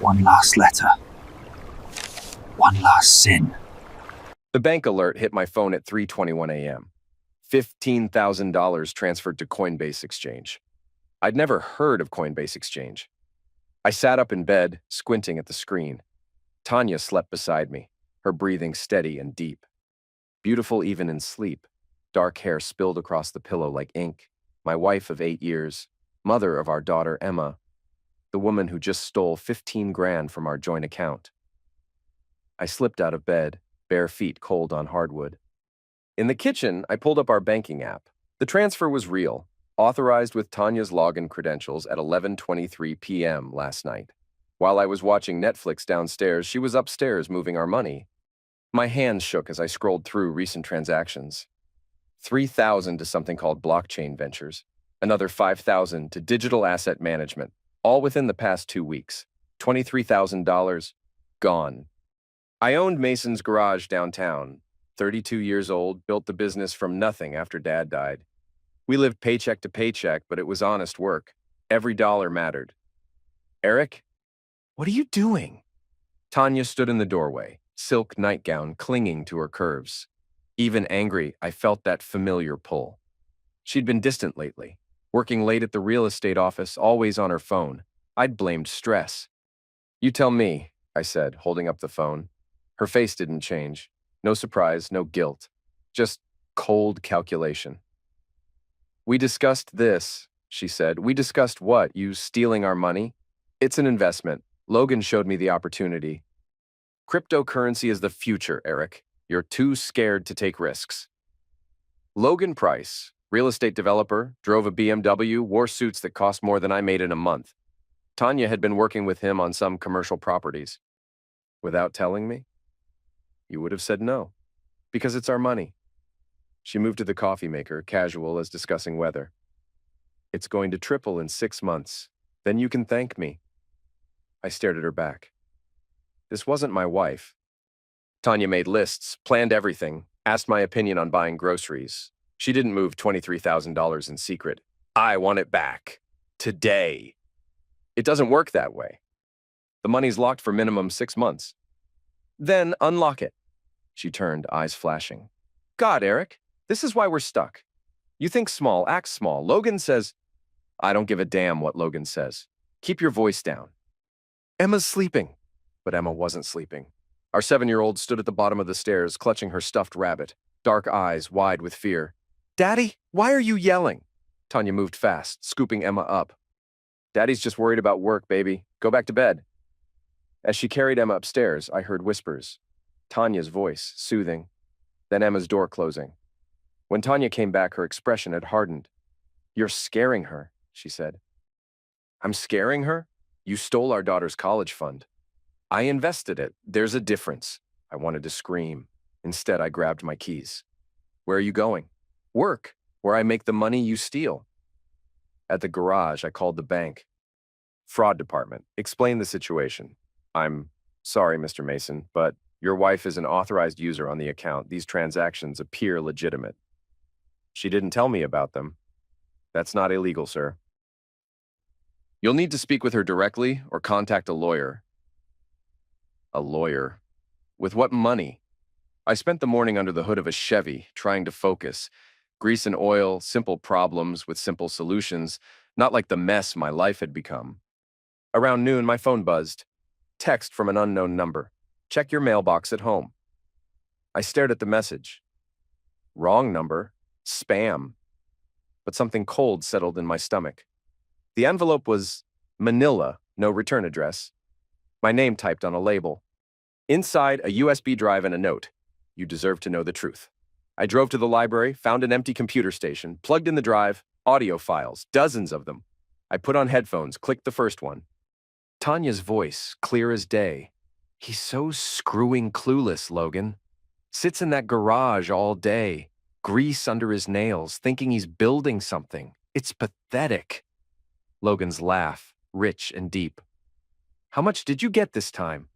One last letter. One last sin. The bank alert hit my phone at 3:21 a.m. $15,000 transferred to Coinbase Exchange. I'd never heard of Coinbase Exchange. I sat up in bed, squinting at the screen. Tanya slept beside me, her breathing steady and deep. Beautiful even in sleep, dark hair spilled across the pillow like ink. My wife of 8 years, mother of our daughter Emma, the woman who just stole 15 grand from our joint account. I slipped out of bed, bare feet cold on hardwood. In the kitchen, I pulled up our banking app. The transfer was real, authorized with Tanya's login credentials at 11:23 p.m. last night. While I was watching Netflix downstairs, she was upstairs moving our money. My hands shook as I scrolled through recent transactions. 3,000 to something called blockchain ventures, another 5,000 to digital asset management, all within the past 2 weeks. $23,000 gone. I owned Mason's Garage downtown. 32 years old, built the business from nothing after Dad died. We lived paycheck to paycheck, but it was honest work. Every dollar mattered. Eric, what are you doing? Tanya stood in the doorway, silk nightgown clinging to her curves. Even angry, I felt that familiar pull. She'd been distant lately, working late at the real estate office, always on her phone. I'd blamed stress. You tell me, I said, holding up the phone. Her face didn't change. No surprise, no guilt. Just cold calculation. We discussed this, she said. We discussed what? You stealing our money? It's an investment. Logan showed me the opportunity. Cryptocurrency is the future, Eric. You're too scared to take risks. Logan Price, real estate developer, drove a BMW, wore suits that cost more than I made in a month. Tanya had been working with him on some commercial properties. Without telling me? You would have said no, because it's our money. She moved to the coffee maker, casual as discussing weather. It's going to triple in 6 months. Then you can thank me. I stared at her back. This wasn't my wife. Tanya made lists, planned everything, asked my opinion on buying groceries. She didn't move $23,000 in secret. I want it back. Today. It doesn't work that way. The money's locked for minimum 6 months. Then unlock it. She turned, eyes flashing. God, Eric, this is why we're stuck. You think small, act small. Logan says, I don't give a damn what Logan says. Keep your voice down. Emma's sleeping. But Emma wasn't sleeping. Our 7-year-old stood at the bottom of the stairs, clutching her stuffed rabbit, dark eyes wide with fear. Daddy, why are you yelling? Tanya moved fast, scooping Emma up. Daddy's just worried about work, baby. Go back to bed. As she carried Emma upstairs, I heard whispers. Tanya's voice, soothing. Then Emma's door closing. When Tanya came back, her expression had hardened. You're scaring her, she said. I'm scaring her? You stole our daughter's college fund. I invested it. There's a difference. I wanted to scream. Instead, I grabbed my keys. Where are you going? Work, where I make the money you steal. At the garage, I called the bank. Fraud department. Explain the situation. I'm sorry, Mr. Mason, but your wife is an authorized user on the account. These transactions appear legitimate. She didn't tell me about them. That's not illegal, sir. You'll need to speak with her directly or contact a lawyer. A lawyer? With what money? I spent the morning under the hood of a Chevy, trying to focus. Grease and oil, simple problems with simple solutions, not like the mess my life had become. Around noon, my phone buzzed. Text from an unknown number. Check your mailbox at home. I stared at the message. Wrong number. Spam. But something cold settled in my stomach. The envelope was Manila, no return address. My name typed on a label. Inside, a USB drive and a note. You deserve to know the truth. I drove to the library, found an empty computer station, plugged in the drive, audio files, dozens of them. I put on headphones, clicked the first one. Tanya's voice, clear as day. He's so screwing clueless, Logan. Sits in that garage all day, grease under his nails, thinking he's building something. It's pathetic. Logan's laugh, rich and deep. How much did you get this time?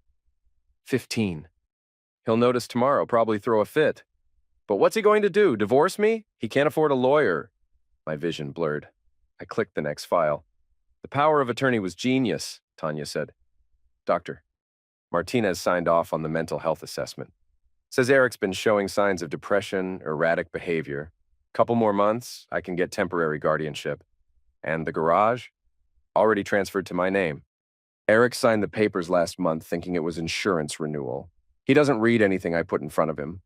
15. He'll notice tomorrow, probably throw a fit. But what's he going to do, divorce me? He can't afford a lawyer. My vision blurred. I clicked the next file. The power of attorney was genius, Tanya said. Doctor. Martinez signed off on the mental health assessment. Says Eric's been showing signs of depression, erratic behavior. Couple more months, I can get temporary guardianship. And the garage? Already transferred to my name. Eric signed the papers last month thinking it was insurance renewal. He doesn't read anything I put in front of him.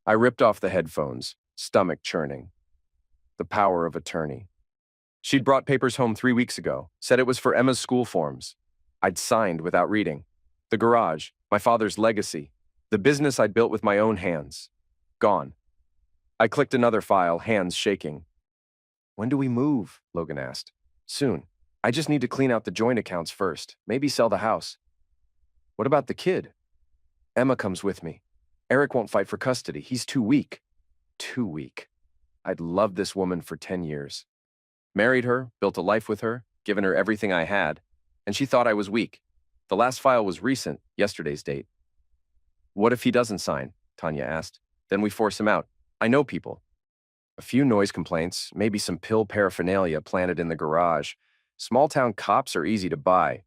I ripped off the headphones, stomach churning. The power of attorney. She'd brought papers home 3 weeks ago, said it was for Emma's school forms. I'd signed without reading. The garage, my father's legacy, the business I'd built with my own hands. Gone. I clicked another file, hands shaking. When do we move? Logan asked. Soon. I just need to clean out the joint accounts first, maybe sell the house. What about the kid? Emma comes with me. Eric won't fight for custody. He's too weak. Too weak. I'd loved this woman for 10 years. Married her, built a life with her, given her everything I had, and she thought I was weak. The last file was recent, yesterday's date. What if he doesn't sign? Tanya asked. Then we force him out. I know people. A few noise complaints, maybe some pill paraphernalia planted in the garage. Small-town cops are easy to buy.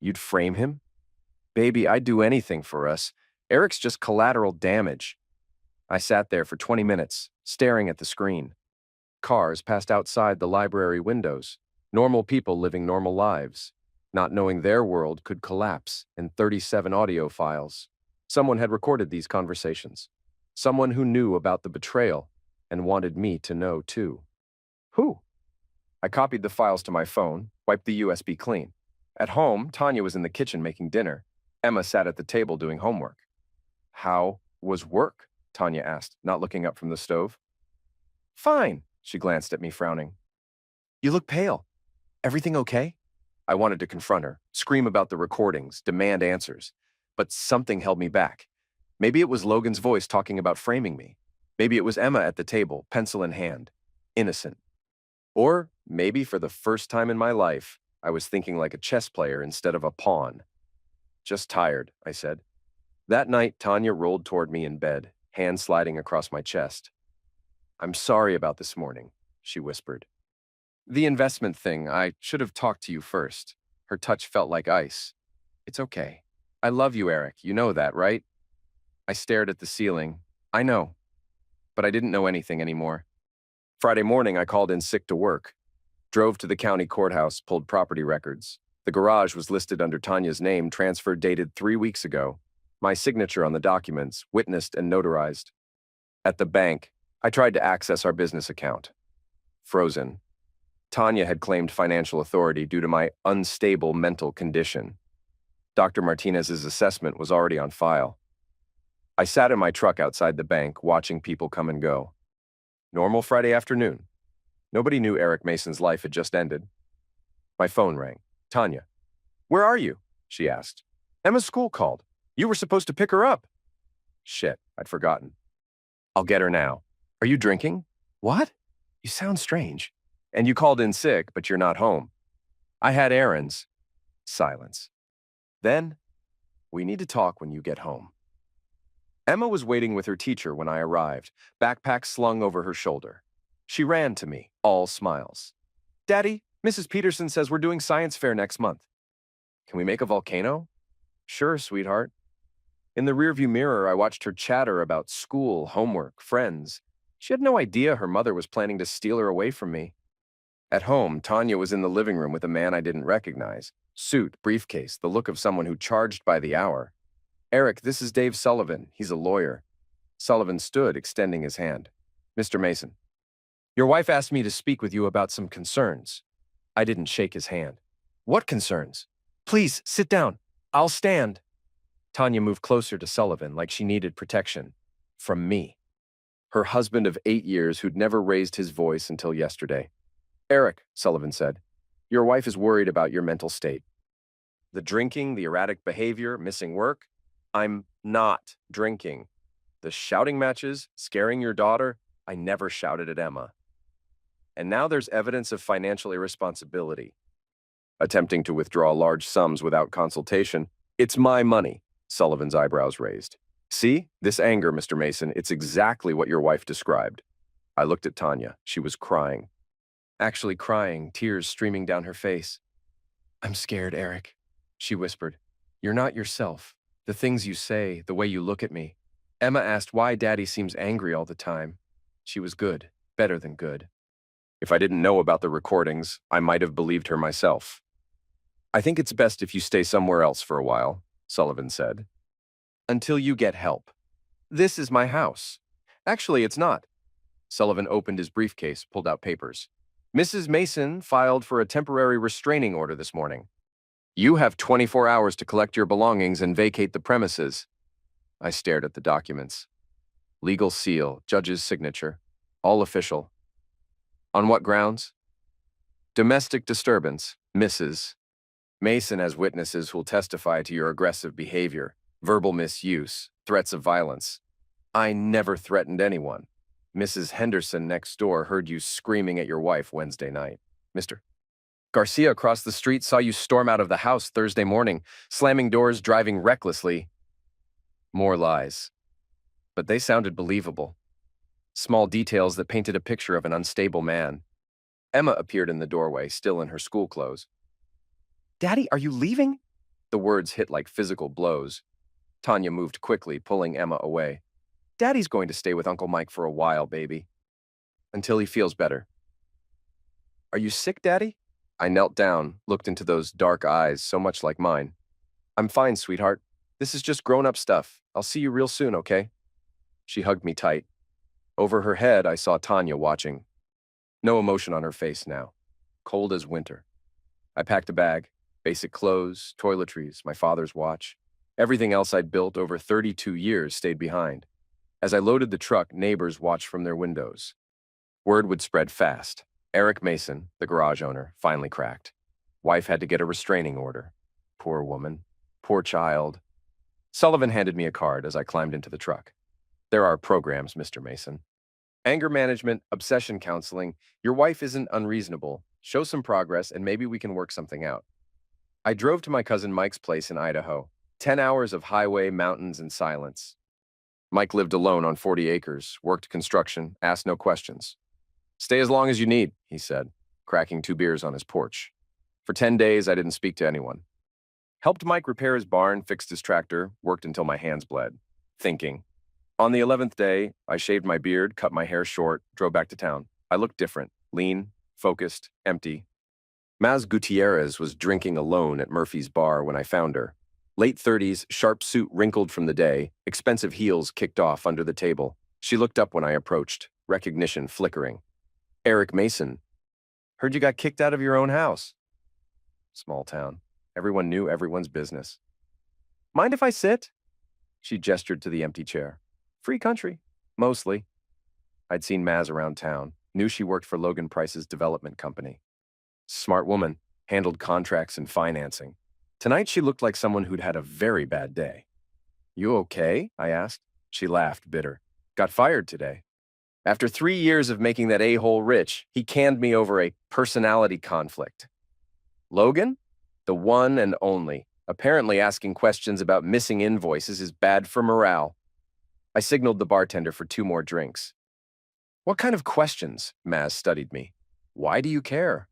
You'd frame him? Baby, I'd do anything for us. Eric's just collateral damage. I sat there for 20 minutes, staring at the screen. Cars passed outside the library windows. Normal people living normal lives, not knowing their world could collapse in 37 audio files. Someone had recorded these conversations. Someone who knew about the betrayal and wanted me to know too. Who? I copied the files to my phone, wiped the USB clean. At home, Tanya was in the kitchen making dinner. Emma sat at the table doing homework. How was work? Tanya asked, not looking up from the stove. Fine, she glanced at me, frowning. You look pale. Everything okay? I wanted to confront her, scream about the recordings, demand answers. But something held me back. Maybe it was Logan's voice talking about framing me. Maybe it was Emma at the table, pencil in hand, innocent. Or maybe for the first time in my life, I was thinking like a chess player instead of a pawn. Just tired, I said. That night, Tanya rolled toward me in bed, hand sliding across my chest. I'm sorry about this morning, she whispered. The investment thing, I should have talked to you first. Her touch felt like ice. It's okay. I love you, Eric. You know that, right? I stared at the ceiling. I know. But I didn't know anything anymore. Friday morning, I called in sick to work. Drove to the county courthouse, pulled property records. The garage was listed under Tanya's name, transfer dated 3 weeks ago. My signature on the documents, witnessed and notarized. At the bank, I tried to access our business account. Frozen. Tanya had claimed financial authority due to my unstable mental condition. Dr. Martinez's assessment was already on file. I sat in my truck outside the bank, watching people come and go. Normal Friday afternoon. Nobody knew Eric Mason's life had just ended. My phone rang. Tanya. Where are you? She asked. Emma's school called. You were supposed to pick her up. Shit, I'd forgotten. I'll get her now. Are you drinking? What? You sound strange. And you called in sick, but you're not home. I had errands. Silence. Then, we need to talk when you get home. Emma was waiting with her teacher when I arrived, backpack slung over her shoulder. She ran to me, all smiles. Daddy, Mrs. Peterson says we're doing science fair next month. Can we make a volcano? Sure, sweetheart. In the rearview mirror, I watched her chatter about school, homework, friends. She had no idea her mother was planning to steal her away from me. At home, Tanya was in the living room with a man I didn't recognize. Suit, briefcase, the look of someone who charged by the hour. Eric, this is Dave Sullivan. He's a lawyer. Sullivan stood, extending his hand. Mr. Mason. Your wife asked me to speak with you about some concerns. I didn't shake his hand. What concerns? Please, sit down. I'll stand. Tanya moved closer to Sullivan like she needed protection. From me. Her husband of 8 years who'd never raised his voice until yesterday. Eric, Sullivan said, your wife is worried about your mental state. The drinking, the erratic behavior, missing work. I'm not drinking. The shouting matches, scaring your daughter, I never shouted at Emma. And now there's evidence of financial irresponsibility. Attempting to withdraw large sums without consultation. It's my money, Sullivan's eyebrows raised. See, this anger, Mr. Mason, it's exactly what your wife described. I looked at Tanya. She was crying. Actually crying, tears streaming down her face. I'm scared, Eric, she whispered. You're not yourself. The things you say, the way you look at me. Emma asked why Daddy seems angry all the time. She was good, better than good. If I didn't know about the recordings, I might have believed her myself. I think it's best if you stay somewhere else for a while, Sullivan said. Until you get help. This is my house. Actually, it's not. Sullivan opened his briefcase, pulled out papers. Mrs. Mason filed for a temporary restraining order this morning. You have 24 hours to collect your belongings and vacate the premises. I stared at the documents. Legal seal, judge's signature, all official. On what grounds? Domestic disturbance, Mrs. Mason has witnesses who will testify to your aggressive behavior, verbal misuse, threats of violence. I never threatened anyone. Mrs. Henderson next door heard you screaming at your wife Wednesday night. Mr. Garcia across the street saw you storm out of the house Thursday morning, slamming doors, driving recklessly. More lies. But they sounded believable. Small details that painted a picture of an unstable man. Emma appeared in the doorway, still in her school clothes. Daddy, are you leaving? The words hit like physical blows. Tanya moved quickly, pulling Emma away. Daddy's going to stay with Uncle Mike for a while, baby. Until he feels better. Are you sick, Daddy? I knelt down, looked into those dark eyes, so much like mine. I'm fine, sweetheart. This is just grown-up stuff. I'll see you real soon, okay? She hugged me tight. Over her head, I saw Tanya watching. No emotion on her face now. Cold as winter. I packed a bag, basic clothes, toiletries, my father's watch. Everything else I'd built over 32 years stayed behind. As I loaded the truck, neighbors watched from their windows. Word would spread fast. Eric Mason, the garage owner, finally cracked. Wife had to get a restraining order. Poor woman. Poor child. Sullivan handed me a card as I climbed into the truck. There are programs, Mr. Mason. Anger management, obsession counseling. Your wife isn't unreasonable. Show some progress and maybe we can work something out. I drove to my cousin Mike's place in Idaho. 10 hours of highway, mountains, and silence. Mike lived alone on 40 acres, worked construction, asked no questions. Stay as long as you need, he said, cracking 2 beers on his porch. For 10 days, I didn't speak to anyone. Helped Mike repair his barn, fixed his tractor, worked until my hands bled. Thinking. On the 11th day, I shaved my beard, cut my hair short, drove back to town. I looked different, lean, focused, empty. Maz Gutierrez was drinking alone at Murphy's bar when I found her. Late 30s, sharp suit wrinkled from the day, expensive heels kicked off under the table. She looked up when I approached, recognition flickering. Eric Mason. Heard you got kicked out of your own house. Small town. Everyone knew everyone's business. Mind if I sit? She gestured to the empty chair. Free country. Mostly. I'd seen Maz around town, knew she worked for Logan Price's development company. Smart woman, handled contracts and financing. Tonight she looked like someone who'd had a very bad day. You okay? I asked. She laughed, bitter. Got fired today. After 3 years of making that a-hole rich, he canned me over a personality conflict. Logan? The one and only. Apparently asking questions about missing invoices is bad for morale. I signaled the bartender for 2 more drinks. What kind of questions? Maz studied me. Why do you care?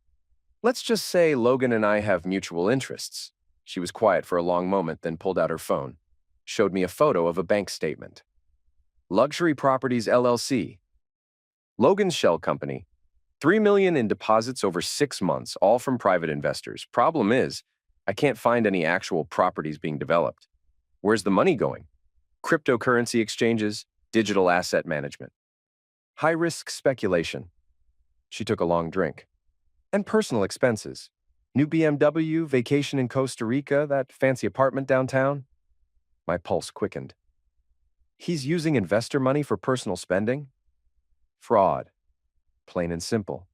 Let's just say Logan and I have mutual interests. She was quiet for a long moment, then pulled out her phone. Showed me a photo of a bank statement. Luxury Properties LLC. Logan's shell company. $3 million in deposits over 6 months, all from private investors. Problem is, I can't find any actual properties being developed. Where's the money going? Cryptocurrency exchanges, digital asset management. High-risk speculation. She took a long drink. And personal expenses. New BMW, vacation in Costa Rica, that fancy apartment downtown. My pulse quickened. He's using investor money for personal spending? Fraud. Plain and simple.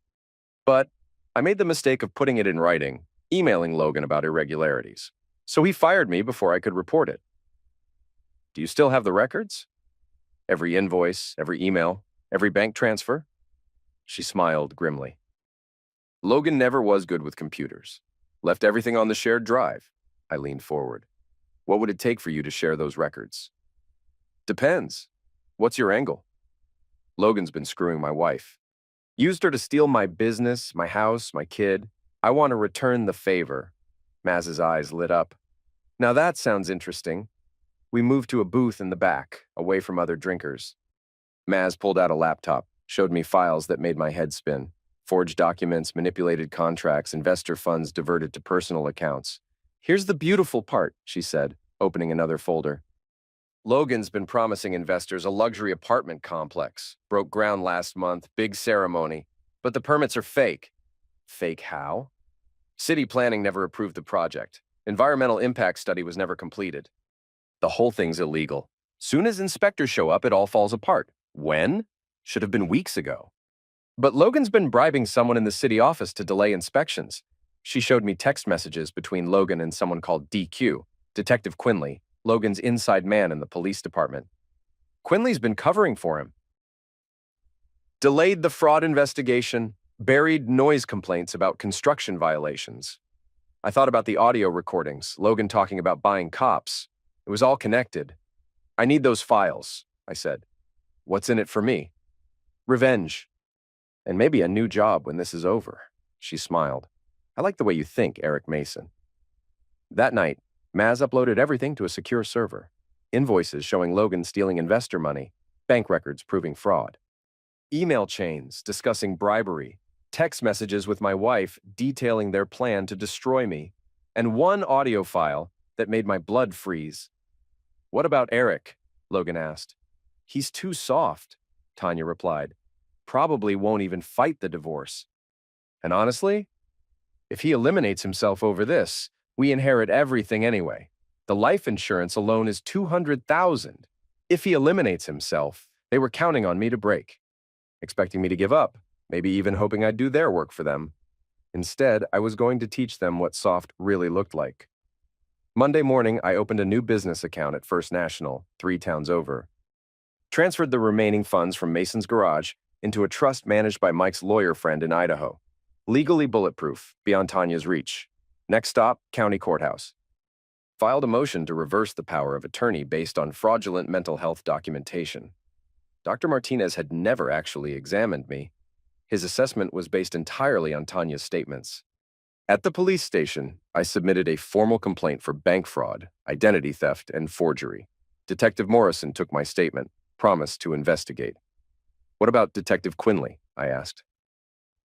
But I made the mistake of putting it in writing, emailing Logan about irregularities. So he fired me before I could report it. Do you still have the records? Every invoice, every email, every bank transfer? She smiled grimly. Logan never was good with computers. Left everything on the shared drive. I leaned forward. What would it take for you to share those records? Depends. What's your angle? Logan's been screwing my wife. Used her to steal my business, my house, my kid. I want to return the favor. Maz's eyes lit up. Now that sounds interesting. We moved to a booth in the back, away from other drinkers. Maz pulled out a laptop, showed me files that made my head spin. Forged documents, manipulated contracts, investor funds diverted to personal accounts. Here's the beautiful part, she said, opening another folder. Logan's been promising investors a luxury apartment complex. Broke ground last month, big ceremony. But the permits are fake. Fake how? City planning never approved the project. Environmental impact study was never completed. The whole thing's illegal. Soon as inspectors show up, it all falls apart. When? Should have been weeks ago. But Logan's been bribing someone in the city office to delay inspections. She showed me text messages between Logan and someone called DQ, Detective Quinley, Logan's inside man in the police department. Quinley's been covering for him. Delayed the fraud investigation, buried noise complaints about construction violations. I thought about the audio recordings, Logan talking about buying cops. It was all connected. I need those files, I said. What's in it for me? Revenge. And maybe a new job when this is over. She smiled. I like the way you think, Eric Mason. That night, Maz uploaded everything to a secure server. Invoices showing Logan stealing investor money, bank records proving fraud. Email chains discussing bribery, text messages with my wife detailing their plan to destroy me, and one audio file that made my blood freeze. What about Eric? Logan asked. He's too soft, Tanya replied. Probably won't even fight the divorce. And honestly, if he eliminates himself over this, we inherit everything anyway. The life insurance alone is $200,000. If he eliminates himself, they were counting on me to break, expecting me to give up, maybe even hoping I'd do their work for them. Instead, I was going to teach them what soft really looked like. Monday morning, I opened a new business account at First National, 3 towns over. Transferred the remaining funds from Mason's garage into a trust managed by Mike's lawyer friend in Idaho. Legally bulletproof, beyond Tanya's reach. Next stop, county courthouse. Filed a motion to reverse the power of attorney based on fraudulent mental health documentation. Dr. Martinez had never actually examined me. His assessment was based entirely on Tanya's statements. At the police station, I submitted a formal complaint for bank fraud, identity theft, and forgery. Detective Morrison took my statement, promised to investigate. What about Detective Quinley? I asked.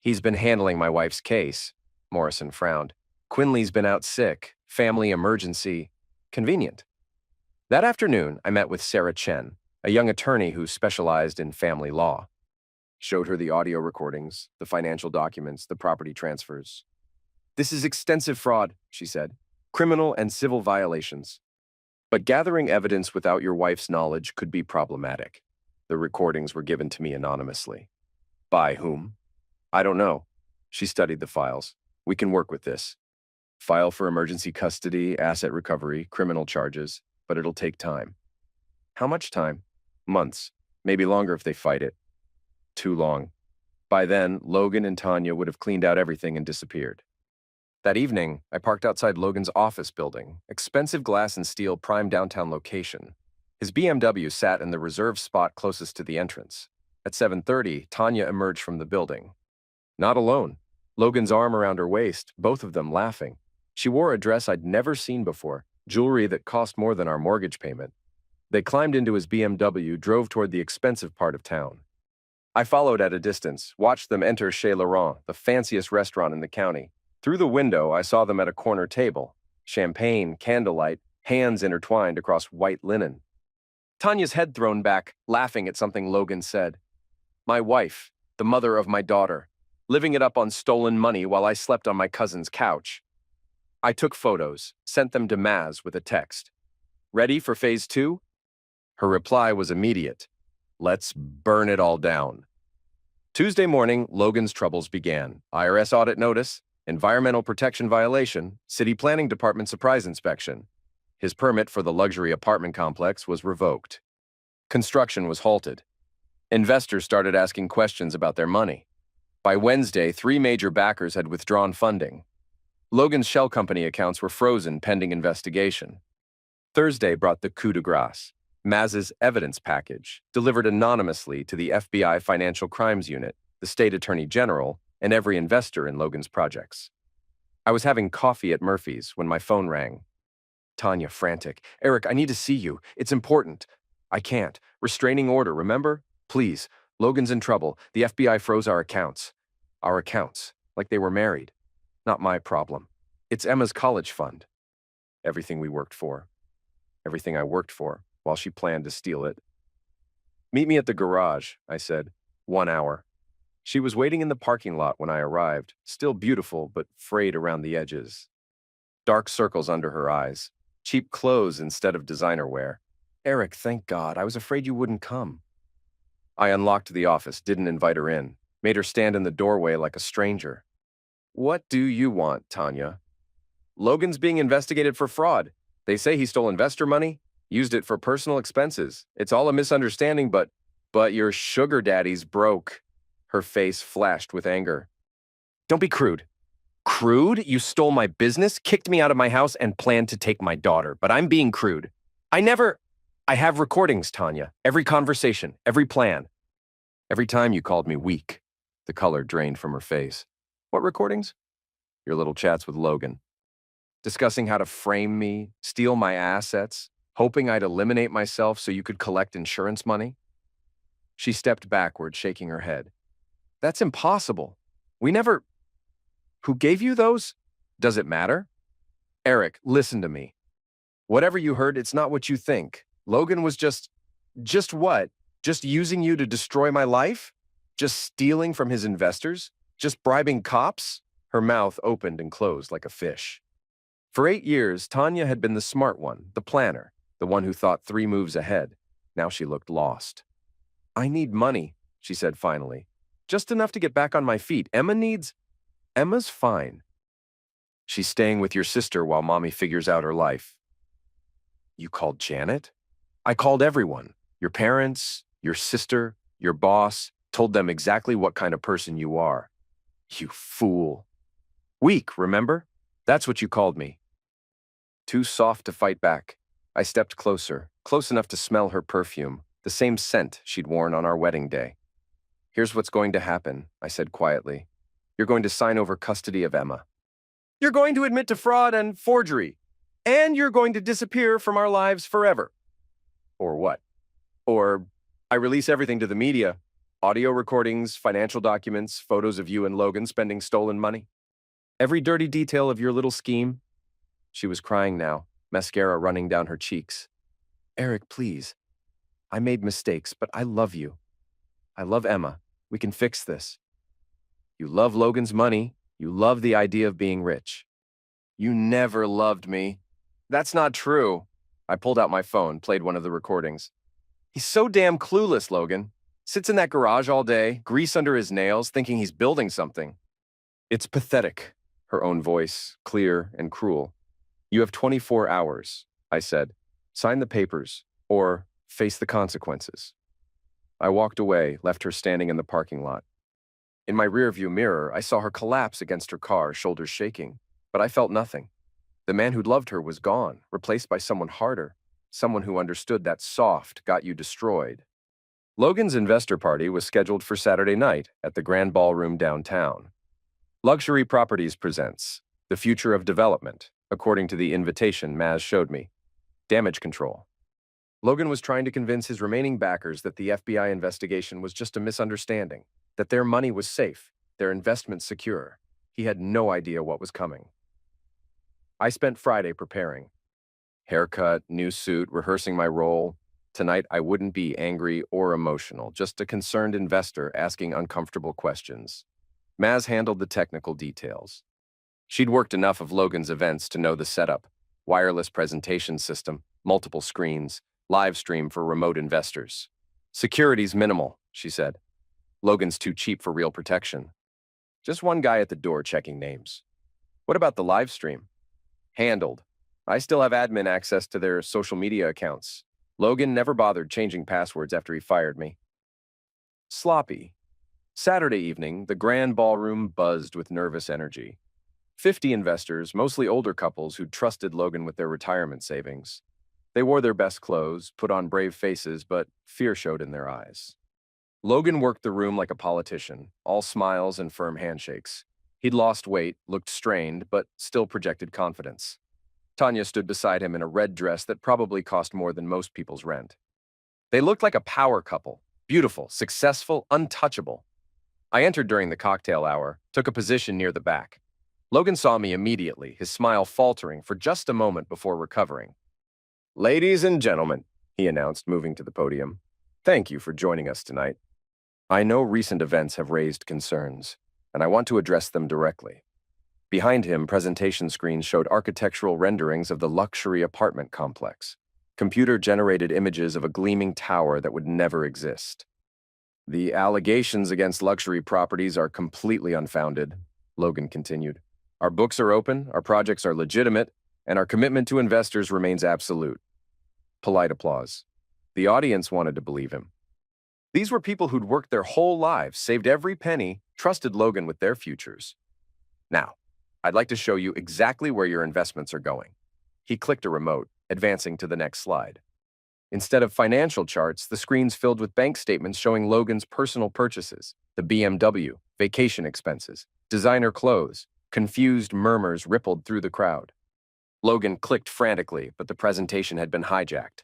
He's been handling my wife's case. Morrison frowned. Quinley's been out sick, family emergency. Convenient. That afternoon, I met with Sarah Chen, a young attorney who specialized in family law. Showed her the audio recordings, the financial documents, the property transfers. This is extensive fraud, she said. Criminal and civil violations. But gathering evidence without your wife's knowledge could be problematic. The recordings were given to me anonymously. By whom? I don't know. She studied the files. We can work with this. File for emergency custody, asset recovery, criminal charges, but it'll take time. How much time? Months. Maybe longer if they fight it. Too long. By then, Logan and Tanya would have cleaned out everything and disappeared. That evening, I parked outside Logan's office building, expensive glass and steel prime downtown location. His BMW sat in the reserved spot closest to the entrance. At 7:30, Tanya emerged from the building. Not alone. Logan's arm around her waist, both of them laughing. She wore a dress I'd never seen before, jewelry that cost more than our mortgage payment. They climbed into his BMW, drove toward the expensive part of town. I followed at a distance, watched them enter Chez Laurent, the fanciest restaurant in the county. Through the window, I saw them at a corner table. Champagne, candlelight, hands intertwined across white linen. Tanya's head thrown back, laughing at something Logan said. My wife, the mother of my daughter, living it up on stolen money while I slept on my cousin's couch. I took photos, sent them to Maz with a text. Ready for phase 2? Her reply was immediate. Let's burn it all down. Tuesday morning, Logan's troubles began. IRS audit notice, environmental protection violation, city planning department surprise inspection. His permit for the luxury apartment complex was revoked. Construction was halted. Investors started asking questions about their money. By Wednesday, 3 major backers had withdrawn funding. Logan's shell company accounts were frozen pending investigation. Thursday brought the coup de grace. Maz's evidence package, delivered anonymously to the FBI Financial Crimes Unit, the State Attorney General, and every investor in Logan's projects. I was having coffee at Murphy's when my phone rang. Tanya, frantic. Eric, I need to see you. It's important. I can't. Restraining order, remember? Please. Logan's in trouble. The FBI froze our accounts. Our accounts. Like they were married. Not my problem. It's Emma's college fund. Everything we worked for. Everything I worked for, while she planned to steal it. Meet me at the garage, I said. 1 hour. She was waiting in the parking lot when I arrived, still beautiful but frayed around the edges. Dark circles under her eyes. Cheap clothes instead of designer wear. Eric, thank God. I was afraid you wouldn't come. I unlocked the office, didn't invite her in, made her stand in the doorway like a stranger. What do you want, Tanya? Logan's being investigated for fraud. They say he stole investor money, used it for personal expenses. It's all a misunderstanding, but your sugar daddy's broke. Her face flashed with anger. Don't be crude. Crude? You stole my business, kicked me out of my house, and planned to take my daughter. But I'm being crude. I have recordings, Tanya. Every conversation, every plan. Every time you called me weak. The color drained from her face. What recordings? Your little chats with Logan. Discussing how to frame me, steal my assets, hoping I'd eliminate myself so you could collect insurance money. She stepped backward, shaking her head. That's impossible. We never... Who gave you those? Does it matter? Eric, listen to me. Whatever you heard, it's not what you think. Logan was just what? Just using you to destroy my life? Just stealing from his investors? Just bribing cops? Her mouth opened and closed like a fish. For 8 years, Tanya had been the smart one, the planner, the one who thought 3 moves ahead. Now she looked lost. I need money, she said finally. Just enough to get back on my feet. Emma's fine. She's staying with your sister while Mommy figures out her life. You called Janet? I called everyone. Your parents, your sister, your boss, told them exactly what kind of person you are. You fool. Weak, remember? That's what you called me. Too soft to fight back. I stepped closer, close enough to smell her perfume, the same scent she'd worn on our wedding day. Here's what's going to happen, I said quietly. You're going to sign over custody of Emma. You're going to admit to fraud and forgery. And you're going to disappear from our lives forever. Or what? Or I release everything to the media. Audio recordings, financial documents, photos of you and Logan spending stolen money. Every dirty detail of your little scheme. She was crying now, mascara running down her cheeks. Eric, please. I made mistakes, but I love you. I love Emma. We can fix this. You love Logan's money. You love the idea of being rich. You never loved me. That's not true. I pulled out my phone, played one of the recordings. He's so damn clueless, Logan. Sits in that garage all day, grease under his nails, thinking he's building something. It's pathetic, her own voice, clear and cruel. You have 24 hours, I said. Sign the papers, or face the consequences. I walked away, left her standing in the parking lot. In my rearview mirror, I saw her collapse against her car, shoulders shaking, but I felt nothing. The man who'd loved her was gone, replaced by someone harder, someone who understood that soft got you destroyed. Logan's investor party was scheduled for Saturday night at the Grand Ballroom downtown. Luxury Properties presents The Future of Development, according to the invitation Maz showed me. Damage control. Logan was trying to convince his remaining backers that the FBI investigation was just a misunderstanding, that their money was safe, their investments secure. He had no idea what was coming. I spent Friday preparing. Haircut, new suit, rehearsing my role. Tonight, I wouldn't be angry or emotional, just a concerned investor asking uncomfortable questions. Maz handled the technical details. She'd worked enough of Logan's events to know the setup: wireless presentation system, multiple screens, live stream for remote investors. Security's minimal, she said. Logan's too cheap for real protection. Just one guy at the door checking names. What about the live stream? Handled. I still have admin access to their social media accounts. Logan never bothered changing passwords after he fired me. Sloppy. Saturday evening, the Grand Ballroom buzzed with nervous energy. 50 investors, mostly older couples who'd trusted Logan with their retirement savings. They wore their best clothes, put on brave faces, but fear showed in their eyes. Logan worked the room like a politician, all smiles and firm handshakes. He'd lost weight, looked strained, but still projected confidence. Tanya stood beside him in a red dress that probably cost more than most people's rent. They looked like a power couple, beautiful, successful, untouchable. I entered during the cocktail hour, took a position near the back. Logan saw me immediately, his smile faltering for just a moment before recovering. "Ladies and gentlemen," he announced, moving to the podium, "thank you for joining us tonight. I know recent events have raised concerns, and I want to address them directly." Behind him, presentation screens showed architectural renderings of the luxury apartment complex, computer-generated images of a gleaming tower that would never exist. "The allegations against luxury properties are completely unfounded," Logan continued. "Our books are open, our projects are legitimate, and our commitment to investors remains absolute." Polite applause. The audience wanted to believe him. These were people who'd worked their whole lives, saved every penny, trusted Logan with their futures. "Now, I'd like to show you exactly where your investments are going." He clicked a remote, advancing to the next slide. Instead of financial charts, the screens filled with bank statements showing Logan's personal purchases, the BMW, vacation expenses, designer clothes. Confused murmurs rippled through the crowd. Logan clicked frantically, but the presentation had been hijacked.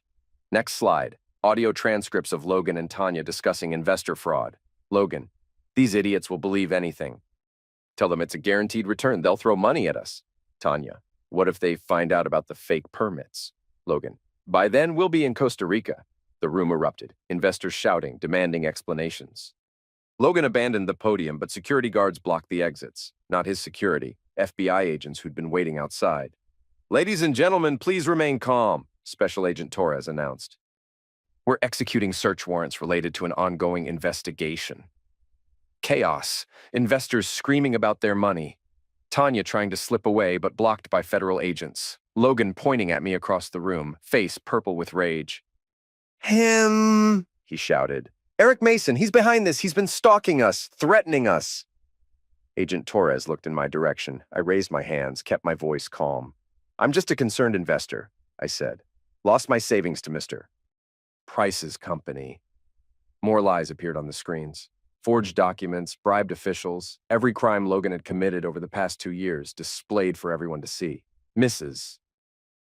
Next slide, audio transcripts of Logan and Tanya discussing investor fraud. Logan, "These idiots will believe anything." "Tell them it's a guaranteed return. They'll throw money at us." Tanya, "What if they find out about the fake permits?" Logan, "By then, we'll be in Costa Rica." The room erupted, investors shouting, demanding explanations. Logan abandoned the podium, but security guards blocked the exits. Not his security, FBI agents who'd been waiting outside. "Ladies and gentlemen, please remain calm," Special Agent Torres announced. "We're executing search warrants related to an ongoing investigation." Chaos, investors screaming about their money. Tanya trying to slip away, but blocked by federal agents. Logan pointing at me across the room, face purple with rage. "Him!" he shouted. "Eric Mason, he's behind this. He's been stalking us, threatening us." Agent Torres looked in my direction. I raised my hands, kept my voice calm. "I'm just a concerned investor," I said. "Lost my savings to Mr. Price's company." More lies appeared on the screens. Forged documents, bribed officials, every crime Logan had committed over the past 2 years displayed for everyone to see. Mrs.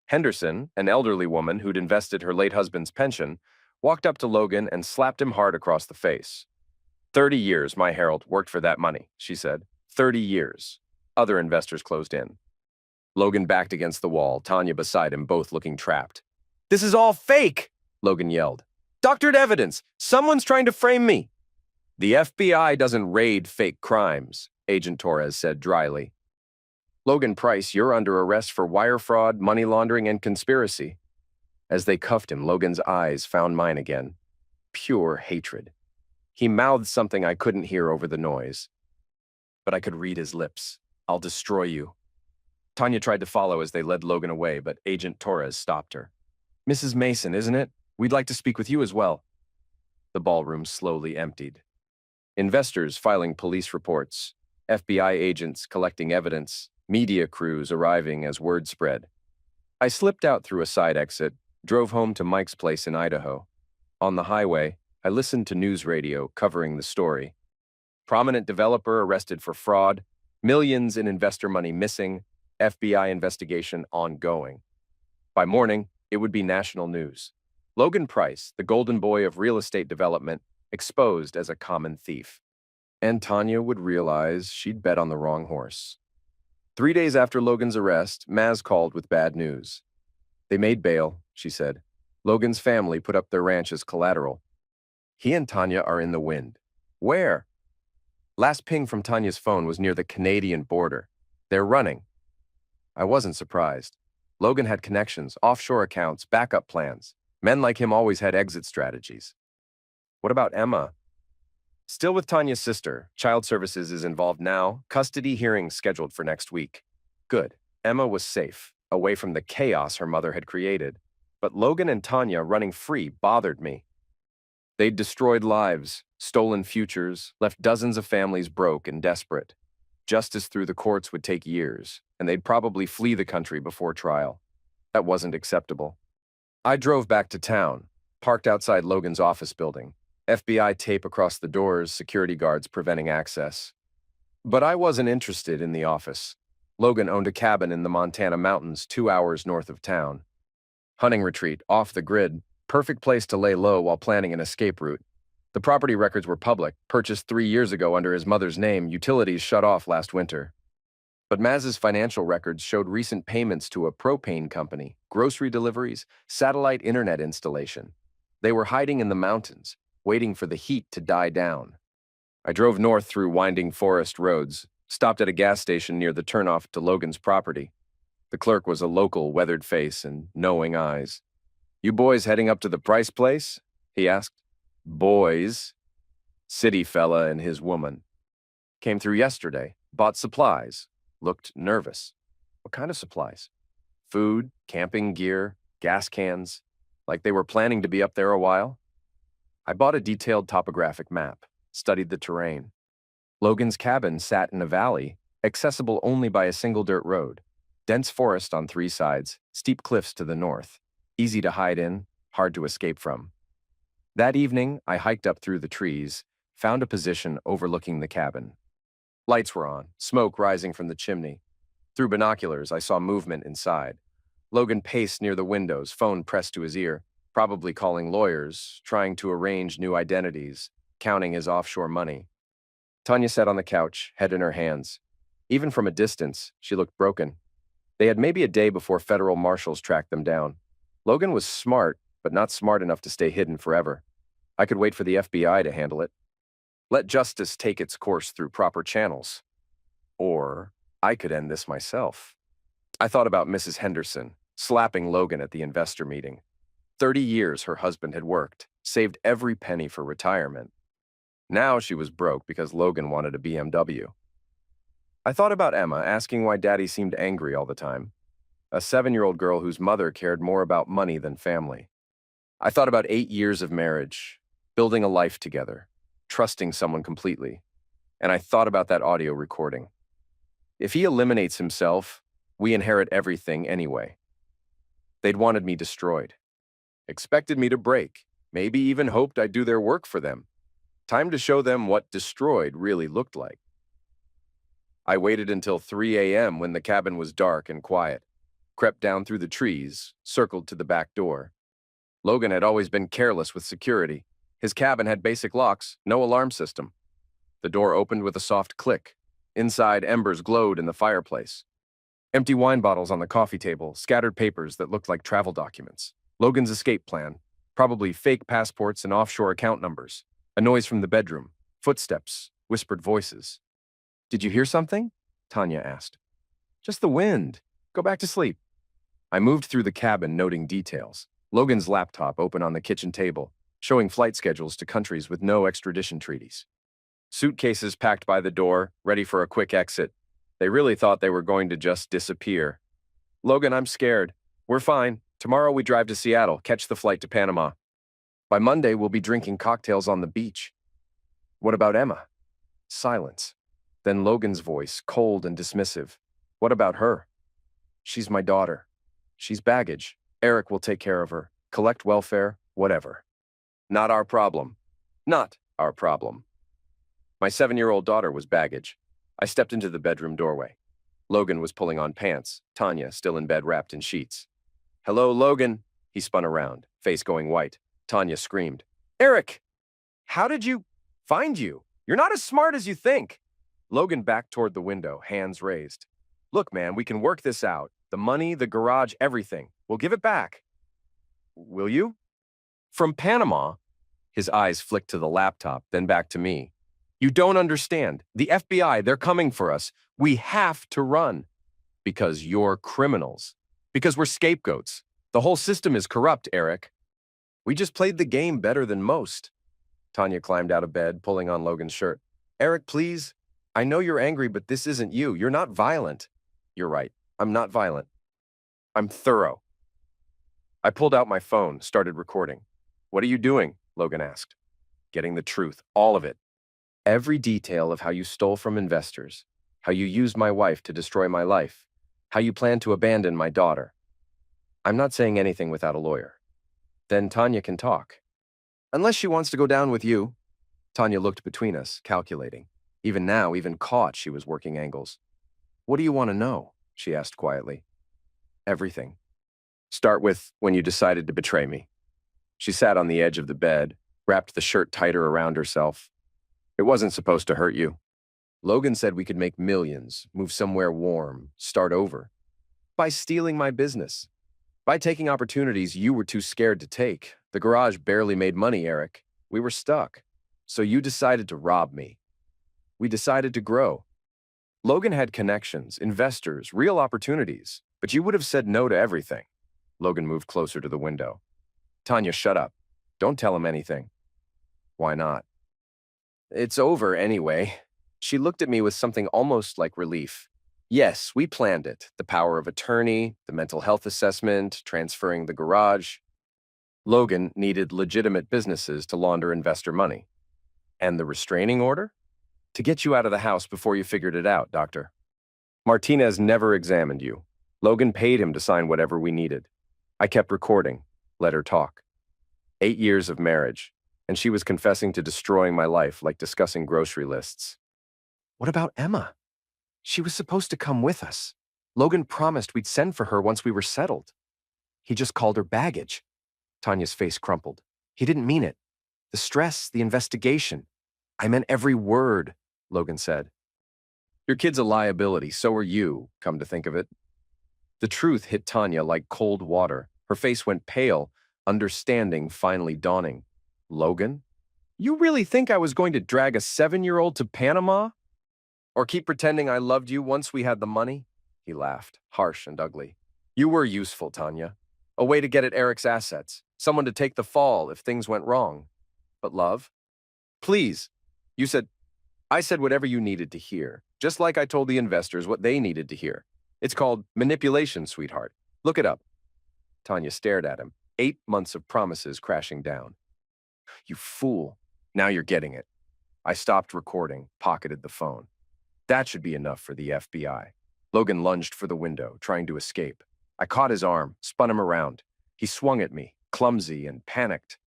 Henderson, an elderly woman who'd invested her late husband's pension, walked up to Logan and slapped him hard across the face. "30 years, my Harold, worked for that money," she said. 30 years. Other investors closed in. Logan backed against the wall, Tanya beside him, both looking trapped. "This is all fake!" Logan yelled. "Doctored evidence! Someone's trying to frame me!" "The FBI doesn't raid fake crimes," Agent Torres said dryly. "Logan Price, you're under arrest for wire fraud, money laundering, and conspiracy." As they cuffed him, Logan's eyes found mine again. Pure hatred. He mouthed something I couldn't hear over the noise, but I could read his lips. "I'll destroy you." Tanya tried to follow as they led Logan away, but Agent Torres stopped her. "Mrs. Mason, isn't it? We'd like to speak with you as well." The ballroom slowly emptied. Investors filing police reports, FBI agents collecting evidence, media crews arriving as word spread. I slipped out through a side exit, drove home to Mike's place in Idaho. On the highway, I listened to news radio covering the story. Prominent developer arrested for fraud, millions in investor money missing, FBI investigation ongoing. By morning, it would be national news. Logan Price, the golden boy of real estate development, exposed as a common thief. And Tanya would realize she'd bet on the wrong horse. 3 days after Logan's arrest, Maz called with bad news. "They made bail," she said. "Logan's family put up their ranch as collateral. He and Tanya are in the wind." "Where?" Last ping from Tanya's phone was near the Canadian border. "They're running." I wasn't surprised. Logan had connections, offshore accounts, backup plans. Men like him always had exit strategies. "What about Emma?" "Still with Tanya's sister. Child Services is involved now. Custody hearings scheduled for next week." Good. Emma was safe, away from the chaos her mother had created. But Logan and Tanya running free bothered me. They'd destroyed lives, stolen futures, left dozens of families broke and desperate. Justice through the courts would take years, and they'd probably flee the country before trial. That wasn't acceptable. I drove back to town, parked outside Logan's office building. FBI tape across the doors, security guards preventing access. But I wasn't interested in the office. Logan owned a cabin in the Montana mountains 2 hours north of town. Hunting retreat, off the grid, perfect place to lay low while planning an escape route. The property records were public, purchased 3 years ago under his mother's name, utilities shut off last winter. But Maz's financial records showed recent payments to a propane company, grocery deliveries, satellite internet installation. They were hiding in the mountains, waiting for the heat to die down. I drove north through winding forest roads, stopped at a gas station near the turnoff to Logan's property. The clerk was a local, weathered face and knowing eyes. "You boys heading up to the Price place?" he asked. "Boys?" City fella and his woman. "Came through yesterday, bought supplies." Looked nervous. "What kind of supplies?" "Food, camping gear, gas cans. Like they were planning to be up there a while." I bought a detailed topographic map, studied the terrain. Logan's cabin sat in a valley, accessible only by a single dirt road. Dense forest on 3 sides, steep cliffs to the north. Easy to hide in, hard to escape from. That evening, I hiked up through the trees, found a position overlooking the cabin. Lights were on, smoke rising from the chimney. Through binoculars, I saw movement inside. Logan paced near the windows, phone pressed to his ear, probably calling lawyers, trying to arrange new identities, counting his offshore money. Tanya sat on the couch, head in her hands. Even from a distance, she looked broken. They had maybe a day before federal marshals tracked them down. Logan was smart, but not smart enough to stay hidden forever. I could wait for the FBI to handle it. Let justice take its course through proper channels. Or I could end this myself. I thought about Mrs. Henderson, slapping Logan at the investor meeting. 30 years her husband had worked, saved every penny for retirement. Now she was broke because Logan wanted a BMW. I thought about Emma, asking why Daddy seemed angry all the time. A 7-year-old girl whose mother cared more about money than family. I thought about 8 years of marriage, building a life together, trusting someone completely. And I thought about that audio recording. If he eliminates himself, we inherit everything anyway. They'd wanted me destroyed. Expected me to break, maybe even hoped I'd do their work for them. Time to show them what destroyed really looked like. I waited until 3 a.m. when the cabin was dark and quiet, crept down through the trees, circled to the back door. Logan had always been careless with security. His cabin had basic locks, no alarm system. The door opened with a soft click. Inside, embers glowed in the fireplace. Empty wine bottles on the coffee table, scattered papers that looked like travel documents. Logan's escape plan, probably fake passports and offshore account numbers. A noise from the bedroom, footsteps, whispered voices. "Did you hear something?" Tanya asked. "Just the wind. Go back to sleep." I moved through the cabin, noting details. Logan's laptop open on the kitchen table, showing flight schedules to countries with no extradition treaties. Suitcases packed by the door, ready for a quick exit. They really thought they were going to just disappear. "Logan, I'm scared. We're fine. Tomorrow we drive to Seattle, catch the flight to Panama. By Monday, we'll be drinking cocktails on the beach." "What about Emma?" Silence. Then Logan's voice, cold and dismissive. "What about her?" "She's my daughter. She's baggage. Eric will take care of her, collect welfare, whatever. Not our problem. Not our problem." My 7-year-old daughter was baggage. I stepped into the bedroom doorway. Logan was pulling on pants, Tanya still in bed wrapped in sheets. "Hello, Logan." He spun around, face going white. Tanya screamed. "Eric! How did you find you? You're not as smart as you think." Logan backed toward the window, hands raised. "Look, man, we can work this out. The money, the garage, everything. We'll give it back." "Will you?" "From Panama." His eyes flicked to the laptop, then back to me. "You don't understand. The FBI, they're coming for us. We have to run. Because you're criminals. Because we're scapegoats. The whole system is corrupt, Eric. We just played the game better than most." Tanya climbed out of bed, pulling on Logan's shirt. "Eric, please. I know you're angry, but this isn't you. You're not violent." "You're right. I'm not violent. I'm thorough." I pulled out my phone, started recording. "What are you doing?" Logan asked. "Getting the truth, all of it. Every detail of how you stole from investors, how you used my wife to destroy my life, how you plan to abandon my daughter. I'm not saying anything without a lawyer. Then Tanya can talk. Unless she wants to go down with you." Tanya looked between us, calculating. Even now, even caught, she was working angles. What do you want to know? She asked quietly. Everything. Start with when you decided to betray me. She sat on the edge of the bed, wrapped the shirt tighter around herself. It wasn't supposed to hurt you. Logan said we could make millions, move somewhere warm, start over. By stealing my business. By taking opportunities you were too scared to take. The garage barely made money, Eric. We were stuck. So you decided to rob me. We decided to grow. Logan had connections, investors, real opportunities, but you would have said no to everything. Logan moved closer to the window. Tanya, shut up. Don't tell him anything. Why not? It's over anyway. She looked at me with something almost like relief. Yes, we planned it. The power of attorney, the mental health assessment, transferring the garage. Logan needed legitimate businesses to launder investor money. And the restraining order? To get you out of the house before you figured it out, Doctor. Martinez never examined you. Logan paid him to sign whatever we needed. I kept recording, let her talk. 8 years of marriage, and she was confessing to destroying my life like discussing grocery lists. What about Emma? She was supposed to come with us. Logan promised we'd send for her once we were settled. He just called her baggage. Tanya's face crumpled. He didn't mean it. The stress, the investigation. I meant every word, Logan said. Your kid's a liability, so are you, come to think of it. The truth hit Tanya like cold water. Her face went pale, understanding finally dawning. Logan? You really think I was going to drag a 7-year-old to Panama? Or keep pretending I loved you once we had the money? He laughed, harsh and ugly. You were useful, Tanya. A way to get at Eric's assets. Someone to take the fall if things went wrong. But love? Please. I said whatever you needed to hear, just like I told the investors what they needed to hear. It's called manipulation, sweetheart. Look it up. Tanya stared at him, 8 months of promises crashing down. You fool. Now you're getting it. I stopped recording, pocketed the phone. That should be enough for the FBI. Logan lunged for the window, trying to escape. I caught his arm, spun him around. He swung at me, clumsy and panicked.